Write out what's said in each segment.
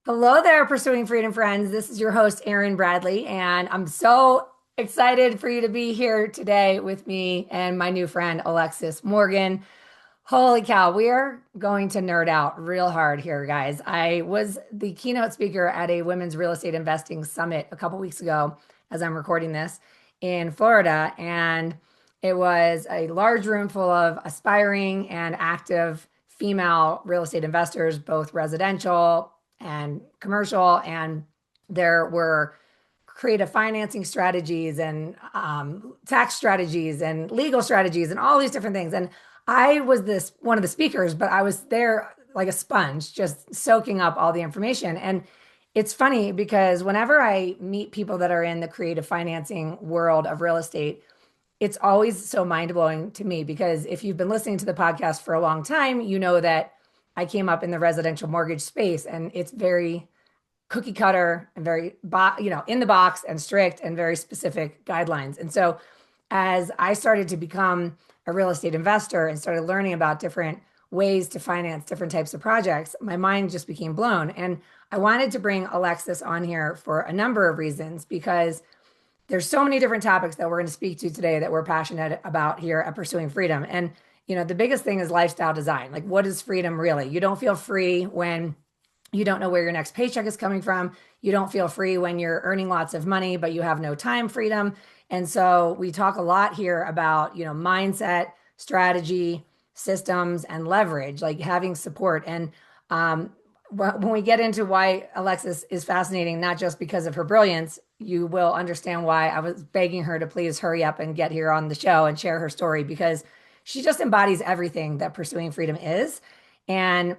Hello there, Pursuing Freedom friends. This is your host, Erin Bradley, and I'm so excited for you to be here today with me and my new friend, Alexis Morgan. Holy cow, we are going to nerd out real hard here, guys. I was the keynote speaker at a women's real estate investing summit a couple weeks ago, as I'm recording this in Florida, and it was a large room full of aspiring and active female real estate investors, both residential and commercial. And there were creative financing strategies and tax strategies and legal strategies and all these different things. And I was this one of the speakers, but I was there like a sponge, just soaking up all the information. And it's funny because whenever I meet people that are in the creative financing world of real estate, it's always so mind blowing to me because if you've been listening to the podcast for a long time, you know that I came up in the residential mortgage space and it's very cookie cutter and very, in the box and strict and very specific guidelines. And so as I started to become a real estate investor and started learning about different ways to finance different types of projects, my mind just became blown. And I wanted to bring Alexis on here for a number of reasons because there's so many different topics that we're going to speak to today that we're passionate about here at Pursuing Freedom. And, the biggest thing is lifestyle design. Like, what is freedom really? You don't feel free when you don't know where your next paycheck is coming from. You don't feel free when you're earning lots of money, but you have no time freedom. And so we talk a lot here about, mindset, strategy, systems, and leverage, like having support. And when we get into why Alexis is fascinating, not just because of her brilliance, you will understand why I was begging her to please hurry up and get here on the show and share her story because she just embodies everything that Pursuing Freedom is. And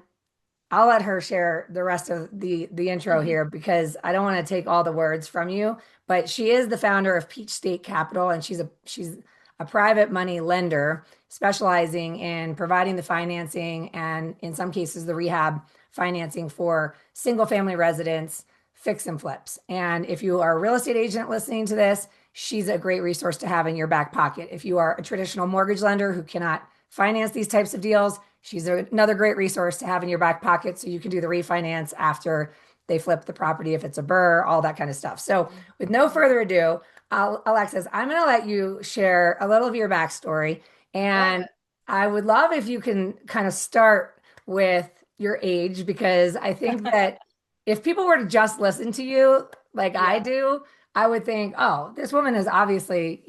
I'll let her share the rest of the intro here because I don't want to take all the words from you, but she is the founder of Peach State Capital and she's a private money lender specializing in providing the financing and in some cases the rehab financing for single family residents, fix and flips. And if you are a real estate agent listening to this, she's a great resource to have in your back pocket. If you are a traditional mortgage lender who cannot finance these types of deals, she's another great resource to have in your back pocket so you can do the refinance after they flip the property if it's a burr, all that kind of stuff. So, with no further ado, Alexis, I'm going to let you share a little of your backstory. Love And it. I would love if you can kind of start with your age, because I think that if people were to just listen to you like I Yeah. do, I would think, oh, this woman is obviously,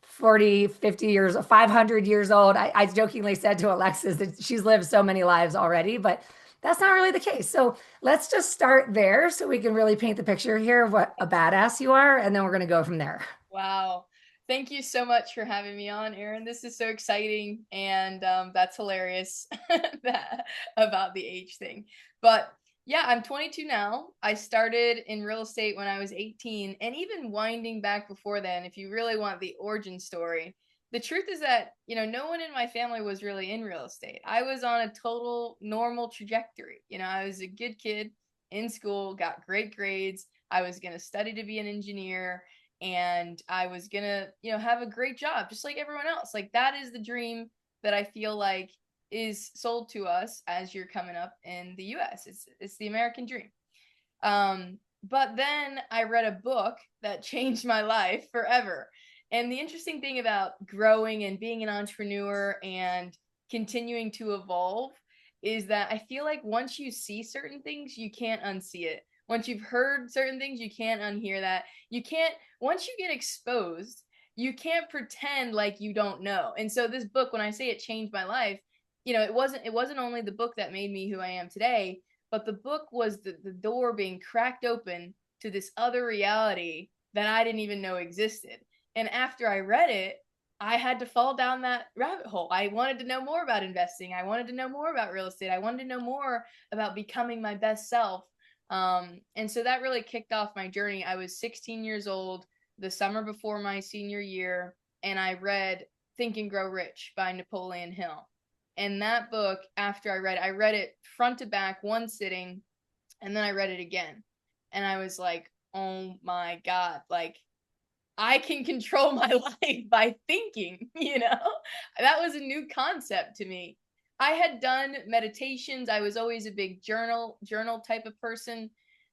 40, 50 years, 500 years old. I jokingly said to Alexis that she's lived so many lives already, but that's not really the case. So let's just start there so we can really paint the picture here of what a badass you are, and then we're going to go from there. Wow. Thank you so much for having me on, Erin. This is so exciting, and that's hilarious that about the age thing. But yeah, I'm 22 now. I started in real estate when I was 18, and even winding back before then, if you really want the origin story, the truth is that, no one in my family was really in real estate. I was on a total normal trajectory. I was a good kid in school, got great grades. I was going to study to be an engineer and I was gonna, have a great job just like everyone else. Like that is the dream that I feel like is sold to us as you're coming up in the US. It's the American dream. But then I read a book that changed my life forever. And the interesting thing about growing and being an entrepreneur and continuing to evolve is that I feel like once you see certain things, you can't unsee it. Once you've heard certain things, you can't unhear that. You can't, once you get exposed, you can't pretend like you don't know. And so this book, when I say it changed my life, it wasn't only the book that made me who I am today, but the book was the door being cracked open to this other reality that I didn't even know existed. And after I read it, I had to fall down that rabbit hole. I wanted to know more about investing. I wanted to know more about real estate. I wanted to know more about becoming my best self. And so that really kicked off my journey. I was 16 years old the summer before my senior year, and I read Think and Grow Rich by Napoleon Hill. And that book, after I read it front to back, one sitting, and then I read it again. And I was like, oh my God, like I can control my life by thinking, That was a new concept to me. I had done meditations. I was always a big journal type of person.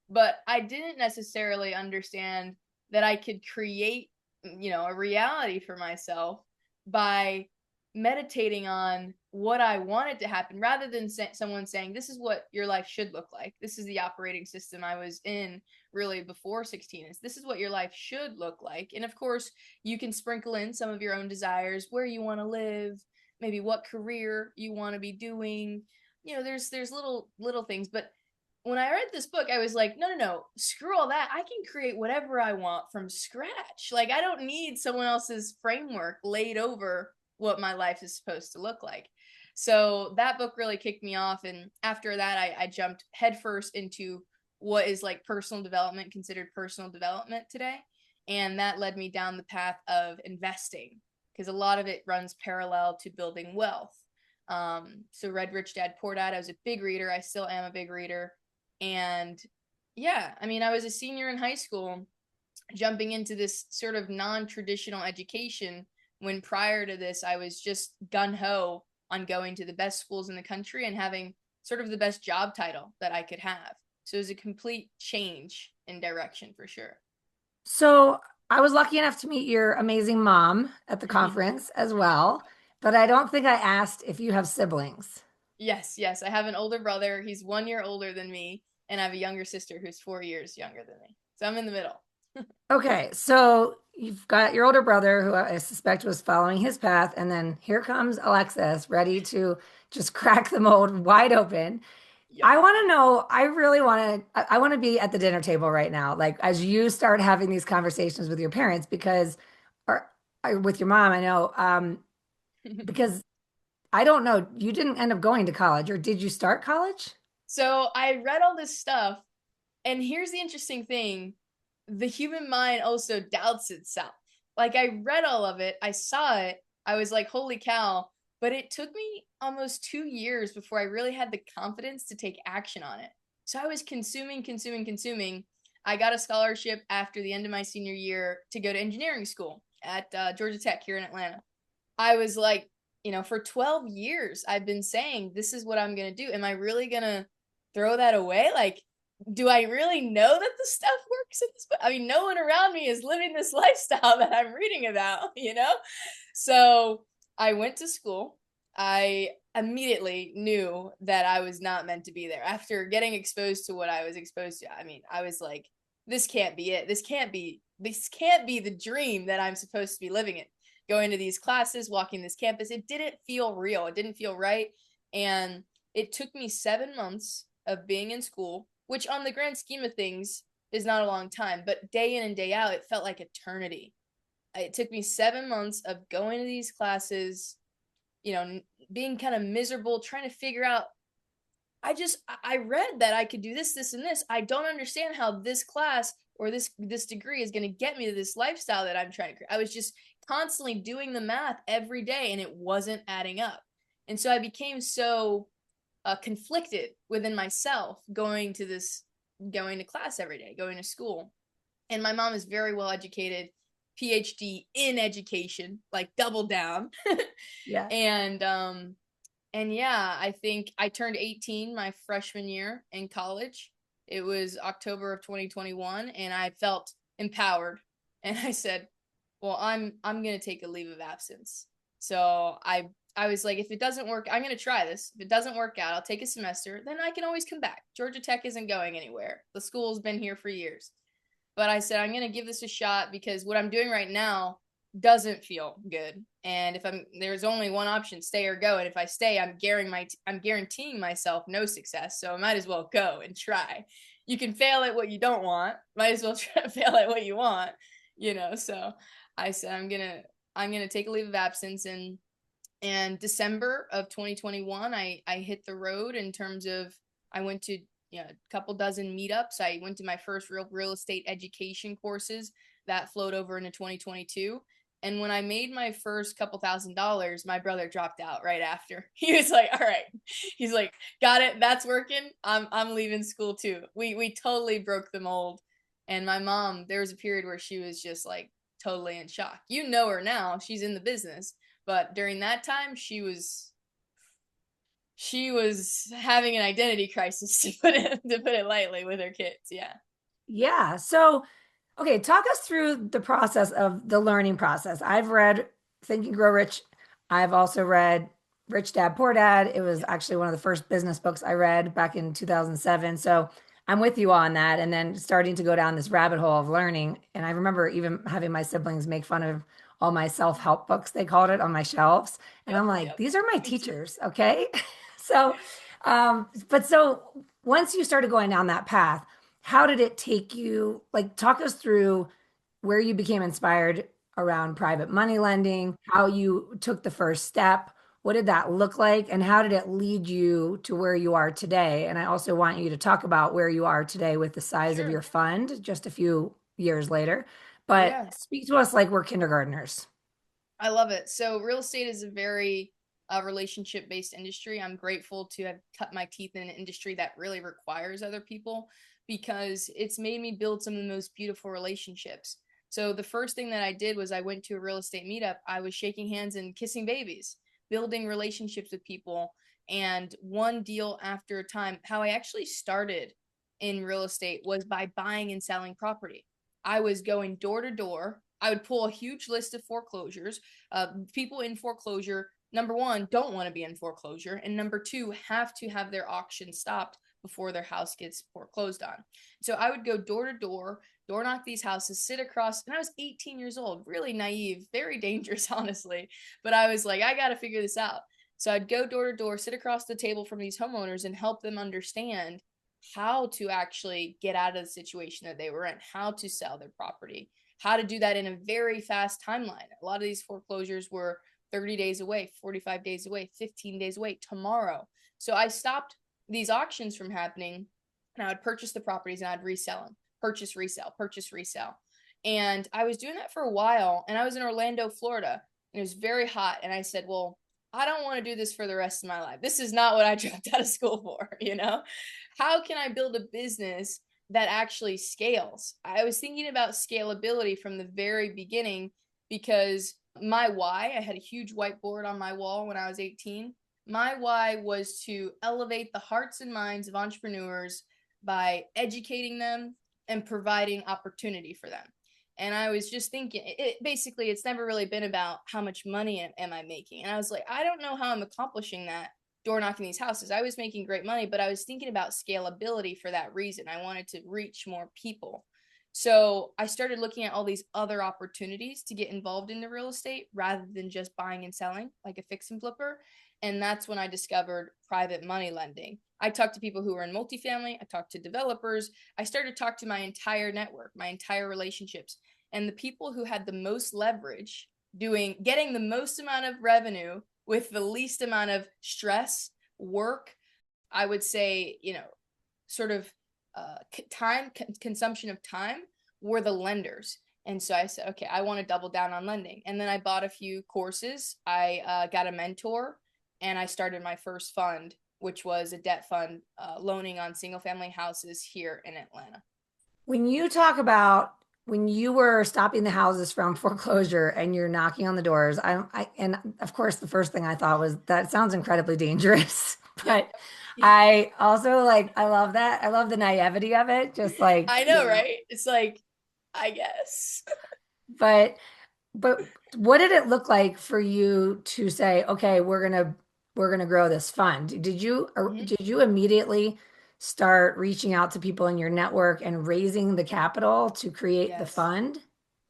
but I didn't necessarily understand that I could create, a reality for myself by meditating on what I wanted to happen rather than someone saying, this is what your life should look like. This is the operating system I was in really before 16 is this is what your life should look like. And of course, you can sprinkle in some of your own desires, where you want to live, maybe what career you want to be doing. There's little things, but when I read this book, I was like, no, no, no, screw all that. I can create whatever I want from scratch. Like, I don't need someone else's framework laid over what my life is supposed to look like. So that book really kicked me off. And after that, I jumped headfirst into what is like personal development, considered personal development today. And that led me down the path of investing because a lot of it runs parallel to building wealth. So Read Rich Dad Poor Dad, I was a big reader. I still am a big reader. And yeah, I mean, I was a senior in high school jumping into this sort of non-traditional education when prior to this I was just gun-ho on going to the best schools in the country and having sort of the best job title that I could have. So it was a complete change in direction for sure. So I was lucky enough to meet your amazing mom at the conference as well, but I don't think I asked if you have siblings. Yes, yes. I have an older brother. He's 1 year older than me, and I have a younger sister who's 4 years younger than me. So I'm in the middle. Okay, so you've got your older brother who I suspect was following his path, and then here comes Alexis, ready to just crack the mold wide open. Yep. I want to know, I really want to, I want to be at the dinner table right now, like as you start having these conversations with your parents, because, or with your mom, I know, because I don't know, you didn't end up going to college, or did you start college? So I read all this stuff, and here's the interesting thing: the human mind also doubts itself. Like, I read all of it, I saw it, I was like, holy cow. But it took me almost 2 years before I really had the confidence to take action on it. So I was consuming, consuming, consuming. I got a scholarship after the end of my senior year to go to engineering school at Georgia Tech here in Atlanta. I was like, for 12 years, I've been saying, this is what I'm going to do. Am I really going to throw that away? Like, do I really know that the stuff works in this book? I mean, no one around me is living this lifestyle that I'm reading about? So I went to school. I immediately knew that I was not meant to be there. After getting exposed to what I was exposed to, I mean, I was like, this can't be it. This can't be the dream that I'm supposed to be living in. Going to these classes, walking this campus, it didn't feel real. It didn't feel right. And it took me 7 months of being in school, which on the grand scheme of things is not a long time, but day in and day out, it felt like eternity. It took me 7 months of going to these classes, being kind of miserable, trying to figure out. I read that I could do this, this, and this. I don't understand how this class or this degree is going to get me to this lifestyle that I'm trying to create. I was just constantly doing the math every day, and it wasn't adding up. And so I became so conflicted within myself going to class every day, going to school. And my mom is very well educated, PhD in education, like double down. Yeah. And yeah, I think I turned 18 my freshman year in college. It was October of 2021, and I felt empowered. And I said, well, I'm going to take a leave of absence. So I was like, if it doesn't work, I'm going to try this. If it doesn't work out, I'll take a semester. Then I can always come back. Georgia Tech isn't going anywhere. The school's been here for years. But I said, I'm going to give this a shot because what I'm doing right now doesn't feel good. And if there's only one option, stay or go. And if I stay, I'm guaranteeing myself no success. So I might as well go and try. You can fail at what you don't want. Might as well try to fail at what you want. So I said, I'm gonna take a leave of absence. And December of 2021, I hit the road in terms of I went to a couple dozen meetups. I went to my first real estate education courses that flowed over into 2022. And when I made my first couple $1,000s, my brother dropped out right after. He was like, "All right," he's like, "Got it. That's working. I'm leaving school too." We totally broke the mold. And my mom, there was a period where she was just like totally in shock. You know her now; she's in the business. But during that time, she was having an identity crisis to put it lightly with her kids. Yeah. Yeah. So, okay, talk us through the process of the learning process. I've read Think and Grow Rich. I've also read Rich Dad Poor Dad. It was Yep. actually one of the first business books I read back in 2007. So I'm with you on that. And then starting to go down this rabbit hole of learning. And I remember even having my siblings make fun of all my self-help books, they called it, on my shelves. And Yep. I'm like, Yep. these are my Me too. teachers, okay? So, but so once you started going down that path, how did it take you? Like, talk us through where you became inspired around private money lending, how you took the first step. What did that look like? And how did it lead you to where you are today? And I also want you to talk about where you are today with the size of Sure. your fund just a few years later. But Yeah. speak to us like we're kindergartners. I love it. So real estate is a very relationship based industry. I'm grateful to have cut my teeth in an industry that really requires other people because it's made me build some of the most beautiful relationships. So the first thing that I did was I went to a real estate meetup. I was shaking hands and kissing babies, building relationships with people, and one deal after a time. How I actually started in real estate was by buying and selling property. I was going door to door. I would pull a huge list of foreclosures. People in foreclosure, number one, don't want to be in foreclosure, and number two, have to have their auction stopped before their house gets foreclosed on. So I would go door to door, door knock these houses, sit across, and I was 18 years old, really naive, very dangerous, honestly. But I was like, I got to figure this out. So I'd go door to door, sit across the table from these homeowners and help them understand how to actually get out of the situation that they were in, how to sell their property, how to do that in a very fast timeline. A lot of these foreclosures were 30 days away, 45 days away, 15 days away, tomorrow. So I stopped these auctions from happening and I would purchase the properties and I'd resell them, purchase, resell, purchase, resell. And I was doing that for a while and I was in Orlando, Florida, and it was very hot. And I said, well, I don't want to do this for the rest of my life. This is not what I dropped out of school for, you know? How can I build a business that actually scales? I was thinking about scalability from the very beginning because my why, I had a huge whiteboard on my wall when I was 18. My why was to elevate the hearts and minds of entrepreneurs by educating them and providing opportunity for them. And I was just thinking, basically, it's never really been about how much money am I making. And I was like, I don't know how I'm accomplishing that door knocking these houses. I was making great money, but I was thinking about scalability for that reason. I wanted to reach more people. So I started looking at all these other opportunities to get involved in the real estate rather than just buying and selling like a fix and flipper. And that's when I discovered private money lending. I talked to people who were in multifamily. I talked to developers. I started to talk to my entire network, my entire relationships. And the people who had the most leverage getting the most amount of revenue with the least amount of stress, work, I would say, sort of time consumption of time were the lenders. And so I said, okay, I want to double down on lending. And then I bought a few courses. I got a mentor and I started my first fund, which was a debt fund loaning on single family houses here in Atlanta. When you talk about when you were stopping the houses from foreclosure and you're knocking on the doors, and of course the first thing I thought was that sounds incredibly dangerous. Yep. But I also like I love that. I love the naivety of it. Just like, I know, right? It's like, I guess. but but what did it look like for you to say, okay, we're gonna grow this fund? Mhm. Did you immediately start reaching out to people in your network and raising the capital to create the Yes. fund?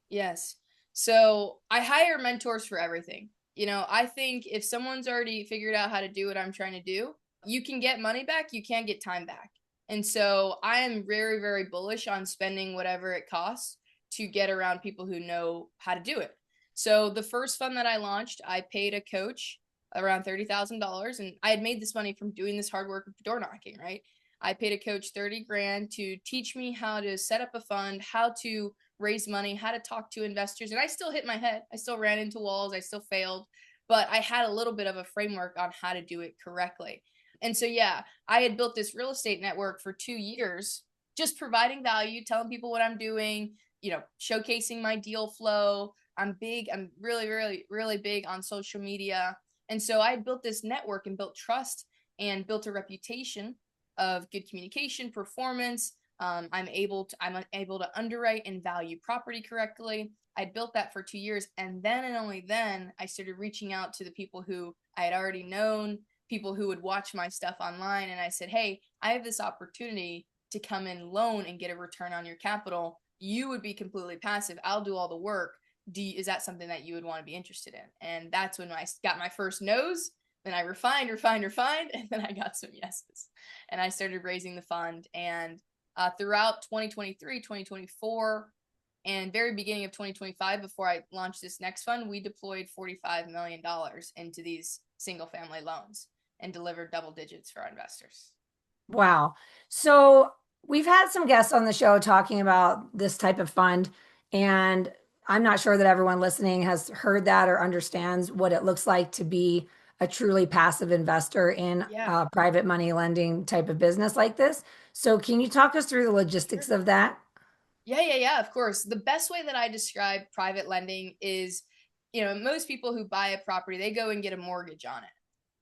Yes. So I hire mentors for everything. I think if someone's already figured out how to do what I'm trying to do, you can get money back, you can't get time back. And so I am very, very bullish on spending whatever it costs to get around people who know how to do it. So the first fund that I launched, I paid a coach around $30,000 and I had made this money from doing this hard work of door knocking, right? I paid a coach 30 grand to teach me how to set up a fund, how to raise money, how to talk to investors. And I still hit my head. I still ran into walls. I still failed, but I had a little bit of a framework on how to do it correctly. And so, yeah, I had built this real estate network for 2 years, just providing value, telling people what I'm doing, showcasing my deal flow. I'm really, really, really big on social media. And so I had built this network and built trust and built a reputation of good communication, performance, I'm able to underwrite and value property correctly. I built that for 2 years, and then and only then I started reaching out to the people who I had already known, people who would watch my stuff online, and I said, "Hey, I have this opportunity to come in loan and get a return on your capital. You would be completely passive. I'll do all the work. Is that something that you would want to be interested in?" And that's when I got my first no's. Then I refined, and then I got some yeses. And I started raising the fund. And throughout 2023, 2024, and very beginning of 2025, before I launched this next fund, we deployed $45 million into these single family loans and delivered double digits for our investors. Wow. So we've had some guests on the show talking about this type of fund, and I'm not sure that everyone listening has heard that or understands what it looks like to be a truly passive investor in Yeah, a private money lending type of business like this. So can you talk us through the sure. logistics of that? Yeah, of course. The best way that I describe private lending is, most people who buy a property, they go and get a mortgage on it.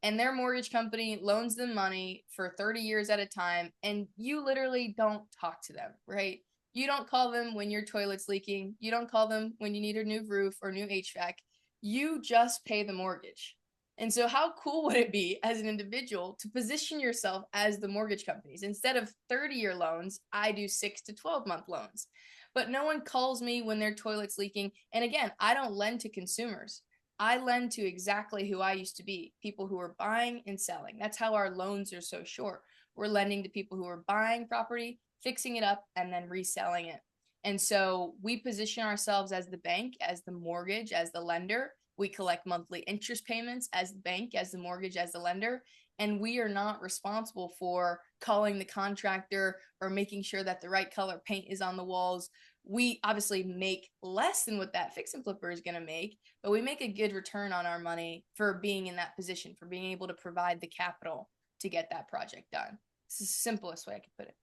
And their mortgage company loans them money for 30 years at a time, and you literally don't talk to them, right? You don't call them when your toilet's leaking. You don't call them when you need a new roof or new HVAC. You just pay the mortgage. And so, how cool would it be as an individual to position yourself as the mortgage companies? Instead of 30-year loans, I do 6 to 12 month loans. But no one calls me when their toilet's leaking. And again, I don't lend to consumers. I lend to exactly who I used to be, people who are buying and selling. That's how our loans are so short. We're lending to people who are buying property, fixing it up, and then reselling it. And so we position ourselves as the bank, as the mortgage, as the lender. We collect monthly interest payments as the bank, as the mortgage, as the lender. And we are not responsible for calling the contractor or making sure that the right color paint is on the walls. We obviously make less than what that fix and flipper is going to make, but we make a good return on our money for being in that position, for being able to provide the capital to get that project done. It's the simplest way I could put it.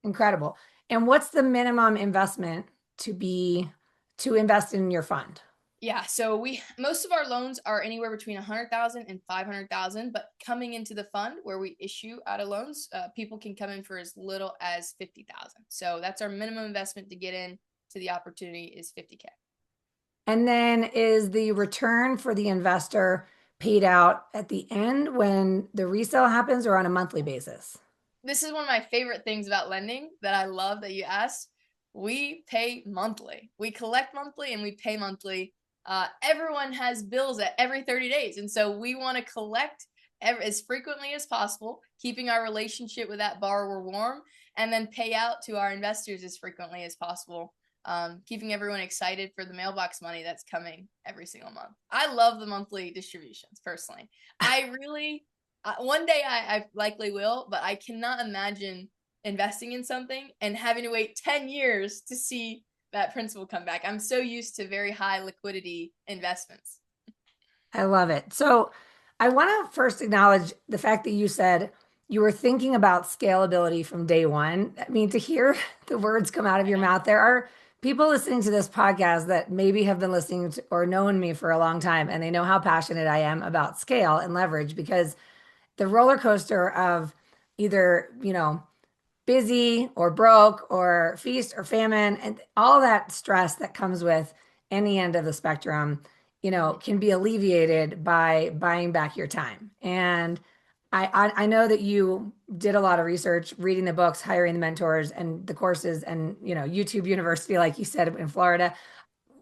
Incredible. And what's the minimum investment to invest in your fund? Yeah, so we most of our loans are anywhere between 100,000 and 500,000. But coming into the fund where we issue out of loans, people can come in for as little as 50,000. So that's our minimum investment to get in to the opportunity is 50K. And then is the return for the investor paid out at the end when the resale happens or on a monthly basis? This is one of my favorite things about lending that I love that you asked. We pay monthly. We collect monthly and we pay monthly. Everyone has bills at every 30 days. And so we want to collect as frequently as possible, keeping our relationship with that borrower warm, and then pay out to our investors as frequently as possible, keeping everyone excited for the mailbox money that's coming every single month. I love the monthly distributions personally. I really, one day I likely will, but I cannot imagine investing in something and having to wait 10 years to see that principal come back. I'm so used to very high liquidity investments. I love it. So I want to first acknowledge the fact that you said you were thinking about scalability from day one. I mean, to hear the words come out of I your know. mouth, there are people listening to this podcast that maybe have been listening to or known me for a long time, and they know how passionate I am about scale and leverage because the roller coaster of either, busy or broke or feast or famine and all that stress that comes with any end of the spectrum, Mhm. can be alleviated by buying back your time. And I know that you did a lot of research, reading the books, hiring the mentors and the courses and, YouTube University, like you said, in Florida.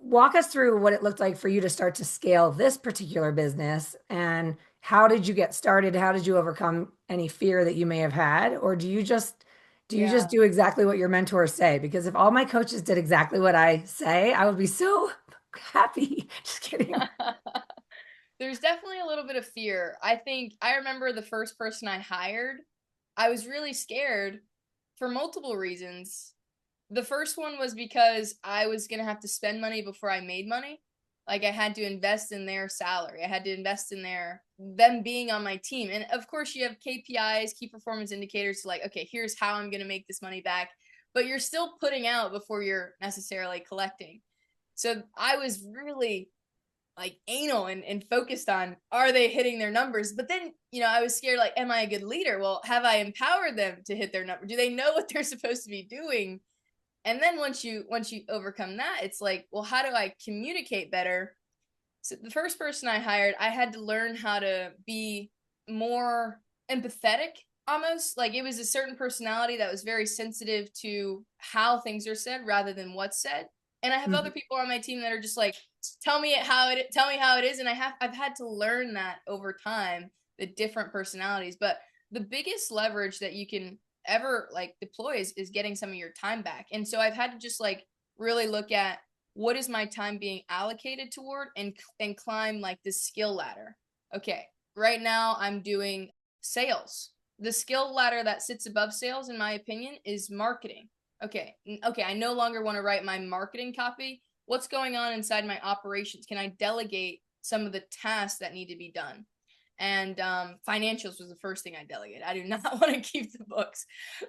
Walk us through what it looked like for you to start to scale this particular business and how did you get started? How did you overcome any fear that you may have had? Or do you just Yeah. do exactly what your mentors say? Because if all my coaches did exactly what I say, I would be so happy. Just kidding. There's definitely a little bit of fear. I think I remember the first person I hired, I was really scared for multiple reasons. The first one was because I was going to have to spend money before I made money. Like I had to invest in their salary. I had to invest in them being on my team. And of course you have KPIs, key performance indicators to like, okay, here's how I'm going to make this money back. But you're still putting out before you're necessarily collecting. So I was really like anal and focused on, are they hitting their numbers? But then, I was scared, like, am I a good leader? Well, have I empowered them to hit their number? Do they know what they're supposed to be doing? And then once you overcome that, it's like, well, how do I communicate better? So the first person I hired, I had to learn how to be more empathetic, almost. Like, it was a certain personality that was very sensitive to how things are said rather than what's said. And I have other Mhm. people on my team that are just like, tell me how it is. And I've had to learn that over time, the different personalities. But the biggest leverage that you can ever like deploy is getting some of your time back. And so I've had to just like really look at, what is my time being allocated toward, and climb like the skill ladder. Okay, right now I'm doing sales. The skill ladder that sits above sales, in my opinion, is marketing. Okay, I no longer want to write my marketing copy. What's going on inside my operations? Can I delegate some of the tasks that need to be done? And financials was the first thing I delegated. I do not want to keep the books,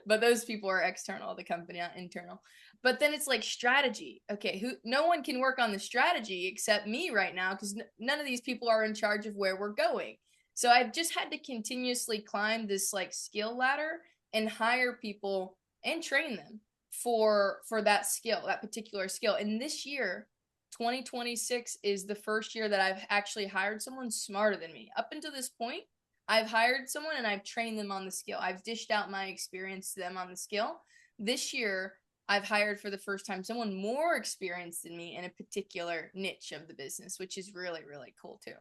but those people are external to the company, not internal. But then it's like strategy. Okay, no one can work on the strategy except me right now, because none of these people are in charge of where we're going. So I've just had to continuously climb this like skill ladder and hire people and train them for that skill, that particular skill. And this year, 2026 is the first year that I've actually hired someone smarter than me. Up until this point, I've hired someone and I've trained them on the skill. I've dished out my experience to them on the skill. This year, I've hired for the first time someone more experienced than me in a particular niche of the business, which is really, really cool too.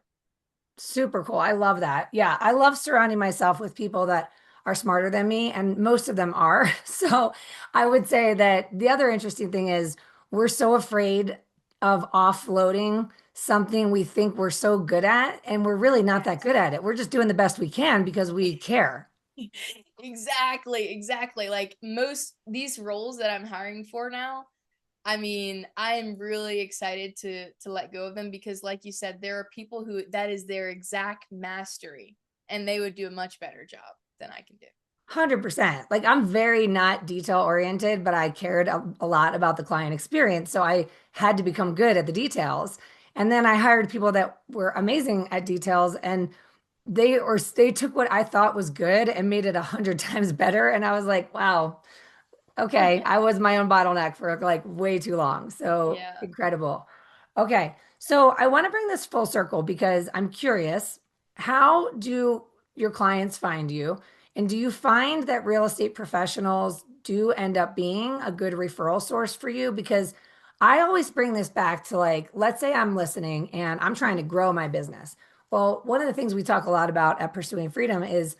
Super cool. I love that. Yeah, I love surrounding myself with people that are smarter than me, and most of them are. So I would say that the other interesting thing is we're so afraid of offloading something we think we're so good at, and we're really not that good at it. We're just doing the best we can because we care. Exactly, exactly. Like, most these roles that I'm hiring for now, I mean, I'm really excited to let go of them, because like you said, there are people who that is their exact mastery, and they would do a much better job than I can do. 100%. Like I'm very not detail oriented, but I cared a lot about the client experience. So I had to become good at the details. And then I hired people that were amazing at details, and they took what I thought was good and made it 100 times better. And I was like, wow, okay, I was my own bottleneck for like way too long. So Yeah. incredible. Okay, so I want to bring this full circle because I'm curious, how do your clients find you? And do you find that real estate professionals do end up being a good referral source for you? Because I always bring this back to like, let's say I'm listening and I'm trying to grow my business. Well, one of the things we talk a lot about at Pursuing Freedom is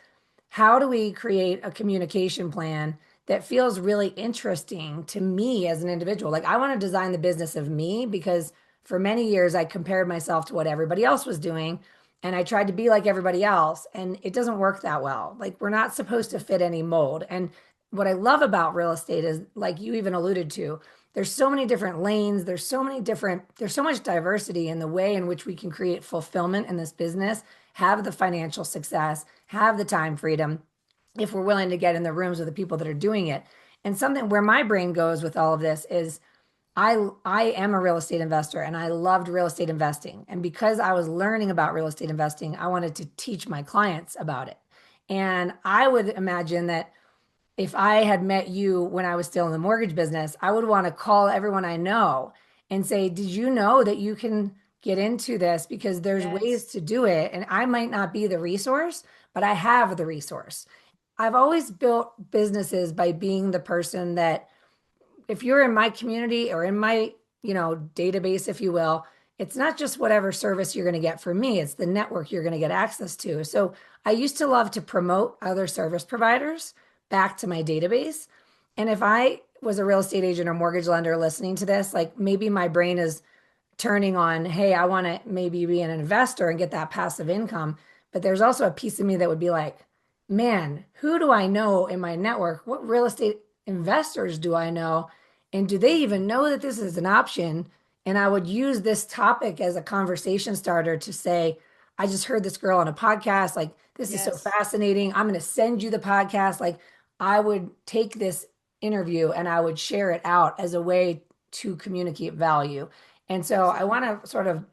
how do we create a communication plan that feels really interesting to me as an individual? Like, I want to design the business of me because for many years I compared myself to what everybody else was doing and I tried to be like everybody else, and it doesn't work that well. Like, we're not supposed to fit any mold. And what I love about real estate is, like you even alluded to, there's so many different lanes, there's so much diversity in the way in which we can create fulfillment in this business, have the financial success, have the time freedom if we're willing to get in the rooms with the people that are doing it. And something where my brain goes with all of this is I am a real estate investor and I loved real estate investing. And because I was learning about real estate investing, I wanted to teach my clients about it. And I would imagine that if I had met you when I was still in the mortgage business, I would want to call everyone I know and say, did you know that you can get into this? Because there's ways Yes. to do it. And I might not be the resource, but I have the resource. I've always built businesses by being the person that, if you're in my community or in my, database, if you will, it's not just whatever service you're going to get from me, it's the network you're going to get access to. So I used to love to promote other service providers back to my database. And if I was a real estate agent or mortgage lender listening to this, like maybe my brain is turning on, hey, I want to maybe be an investor and get that passive income. But there's also a piece of me that would be like, man, who do I know in my network? What real estate investors do I know? And do they even know that this is an option? And I would use this topic as a conversation starter to say, I just heard this girl on a podcast. Like, this is so Yes. fascinating. I'm going to send you the podcast. Like, I would take this interview and I would share it out as a way to communicate value. And so I Absolutely. want to sort of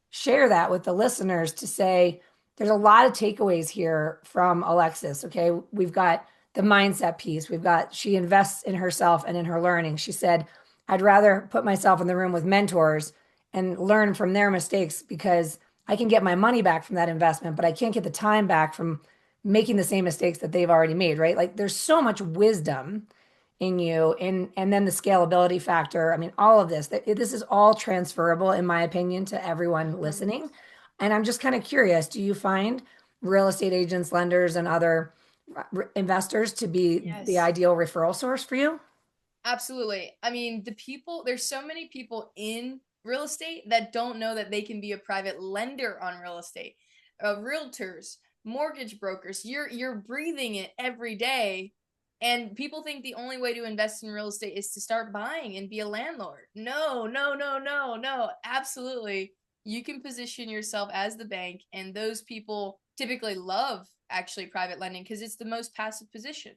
share that with the listeners to say there's a lot of takeaways here from Alexis. Okay. We've got the mindset piece. We've got she invests in herself and in her learning. She said, I'd rather put myself in the room with mentors and learn from their mistakes because I can get my money back from that investment, but I can't get the time back from making the same mistakes that they've already made, right? Like there's so much wisdom in you and then the scalability factor. I mean, all of this is all transferable in my opinion to everyone listening. And I'm just kind of curious, do you find real estate agents, lenders and other investors to be the Yes. ideal referral source for you? Absolutely. I mean, there's so many people in real estate that don't know that they can be a private lender on real estate. Realtors, mortgage brokers, you're breathing it every day. And people think the only way to invest in real estate is to start buying and be a landlord. No, no, no, no, no. Absolutely. You can position yourself as the bank, and those people typically love actually private lending because it's the most passive position.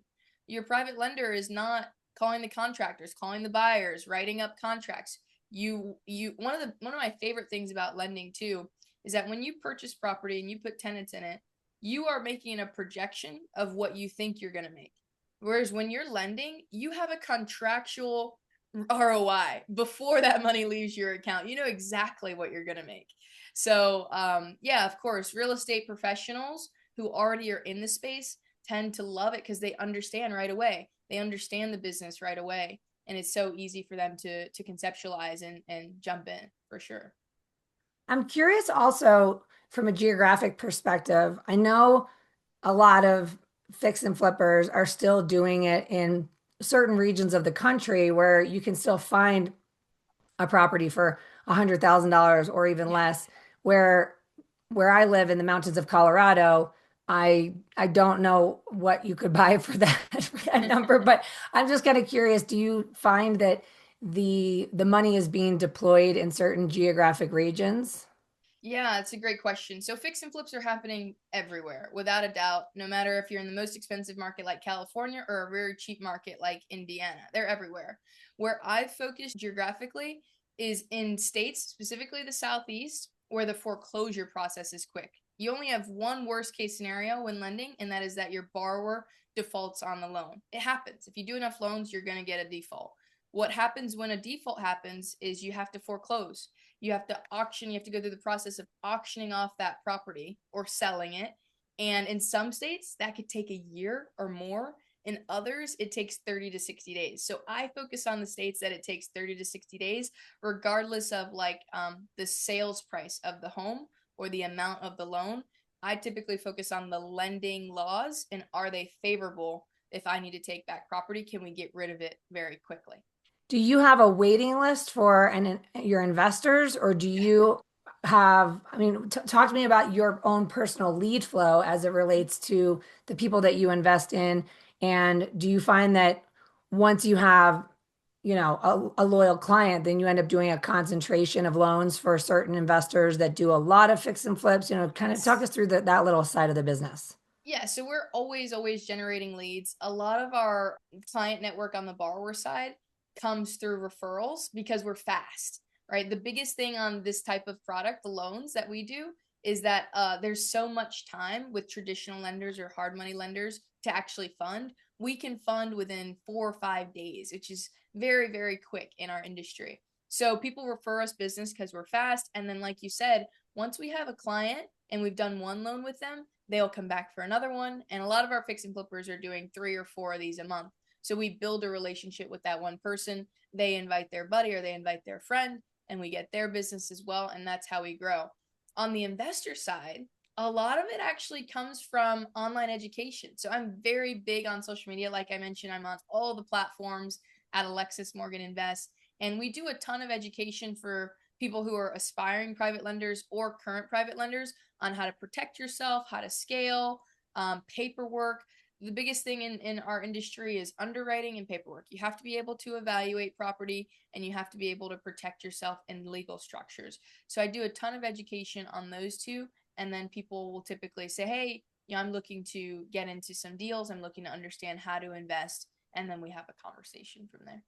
Your private lender is not calling the contractors, calling the buyers, writing up contracts. You one of my favorite things about lending too is that when you purchase property and you put tenants in it, you are making a projection of what you think you're going to make. Whereas when you're lending, you have a contractual ROI before that money leaves your account. You know exactly what you're going to make. So, yeah, of course, real estate professionals who already are in the space tend to love it because they understand right away. They understand the business right away, and it's so easy for them to conceptualize and jump in for sure. I'm curious also from a geographic perspective. I know a lot of fix and flippers are still doing it in certain regions of the country where you can still find a property for $100,000 or even Yeah. less. Where I live in the mountains of Colorado, I don't know what you could buy for that for that number, but I'm just kind of curious. Do you find that the money is being deployed in certain geographic regions? Yeah, it's a great question. So fix and flips are happening everywhere, without a doubt, no matter if you're in the most expensive market like California or a very cheap market like Indiana. They're everywhere. Where I've focused geographically is in states, specifically the Southeast, where the foreclosure process is quick. You only have one worst case scenario when lending, and that is that your borrower defaults on the loan. It happens. If you do enough loans, you're going to get a default. What happens when a default happens is you have to foreclose. You have to auction, you have to go through the process of auctioning off that property or selling it. And in some states, that could take a year or more. In others, it takes 30 to 60 days. So I focus on the states that it takes 30 to 60 days, regardless of like the sales price of the home or the amount of the loan. I typically focus on the lending laws and are they favorable if I need to take back property? Can we get rid of it very quickly? Do you have a waiting list for your investors, or do you have, I mean, talk to me about your own personal lead flow as it relates to the people that you invest in. And do you find that once you have, a loyal client, then you end up doing a concentration of loans for certain investors that do a lot of fix and flips, kind of talk Yes. us through that little side of the business. Yeah, so we're always generating leads. A lot of our client network on the borrower side comes through referrals because we're fast, right? The biggest thing on this type of product, the loans that we do, is that there's so much time with traditional lenders or hard money lenders to actually fund. We can fund within 4 or 5 days, which is very quick in our industry. So people refer us business because we're fast. And then, like you said, once we have a client and we've done one loan with them, they'll come back for another one. And a lot of our fix and flippers are doing 3 or 4 of these a month. So we build a relationship with that one person. They invite their buddy or they invite their friend, and we get their business as well. And that's how we grow. On the investor side, a lot of it actually comes from online education. So I'm very big on social media. Like I mentioned, I'm on all the platforms at Alexis Morgan Invest. And we do a ton of education for people who are aspiring private lenders or current private lenders on how to protect yourself, how to scale, paperwork. The biggest thing in our industry is underwriting and paperwork. You have to be able to evaluate property and you have to be able to protect yourself in legal structures. So I do a ton of education on those two. And then people will typically say, hey, I'm looking to get into some deals. I'm looking to understand how to invest. And then we have a conversation from there.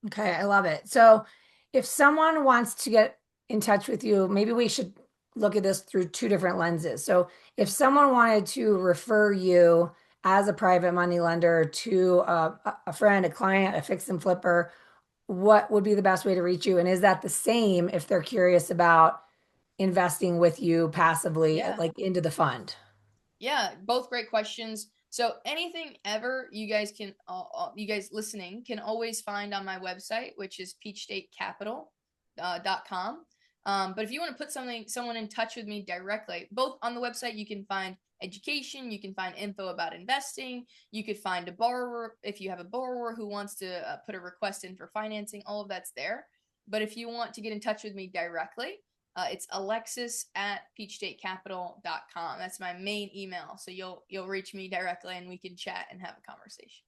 Okay, I love it. So if someone wants to get in touch with you, maybe we should look at this through two different lenses. So if someone wanted to refer you as a private money lender to a friend, a client, a fix and flipper, what would be the best way to reach you? And is that the same if they're curious about investing with you passively, Yeah. like into the fund? Yeah, both great questions. So anything ever you guys listening can always find on my website, which is peachstatecapital.com. But if you want to put someone in touch with me directly, both on the website, you can find education, you can find info about investing, you could find a borrower if you have a borrower who wants to put a request in for financing, all of that's there. But if you want to get in touch with me directly, it's Alexis at peachstatecapital.com. That's my main email. So you'll reach me directly and we can chat and have a conversation.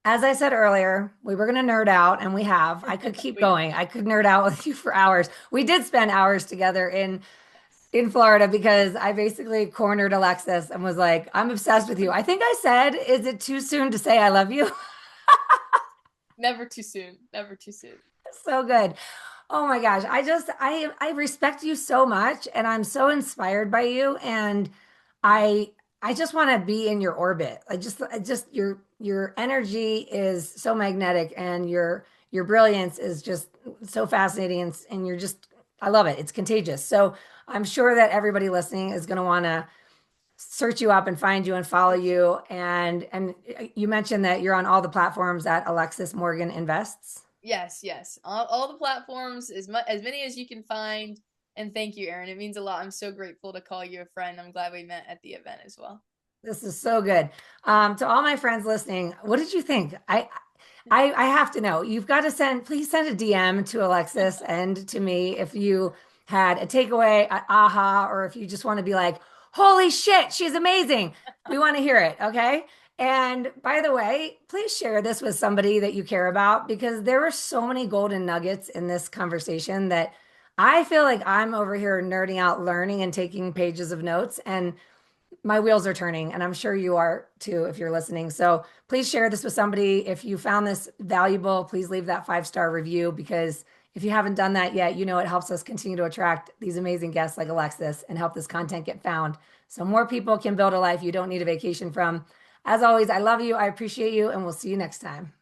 As I said earlier, we were going to nerd out, and we have. I could keep We going. I could nerd out with you for hours. We did spend hours together yes. in Florida because I basically cornered Alexis and was like, "I'm obsessed with you." I think I said, "Is it too soon to say I love you?" Never too soon. Never too soon. So good. Oh my gosh. I respect you so much and I'm so inspired by you and I I just want to be in your orbit. I just your energy is so magnetic and your brilliance is just so fascinating and you're just I love it. It's contagious. So I'm sure that everybody listening is going to want to search you up and find you and follow you and you mentioned that you're on all the platforms that Alexis Morgan invests. Yes, yes. All the platforms, as many as you can find. And thank you, Erin. It means a lot. I'm so grateful to call you a friend. I'm glad we met at the event as well. This is so good. To all my friends listening, what did you think? I have to know. You've got to please send a DM to Alexis and to me if you had a takeaway, an aha, or if you just want to be like, holy shit, she's amazing. We want to hear it. Okay. And by the way, please share this with somebody that you care about because there were so many golden nuggets in this conversation that I feel like I'm over here nerding out, learning and taking pages of notes. And my wheels are turning, and I'm sure you are too if you're listening. So please share this with somebody. If you found this valuable, please leave that 5-star review because if you haven't done that yet, you know it helps us continue to attract these amazing guests like Alexis and help this content get found so more people can build a life you don't need a vacation from. As always, I love you, I appreciate you, and we'll see you next time.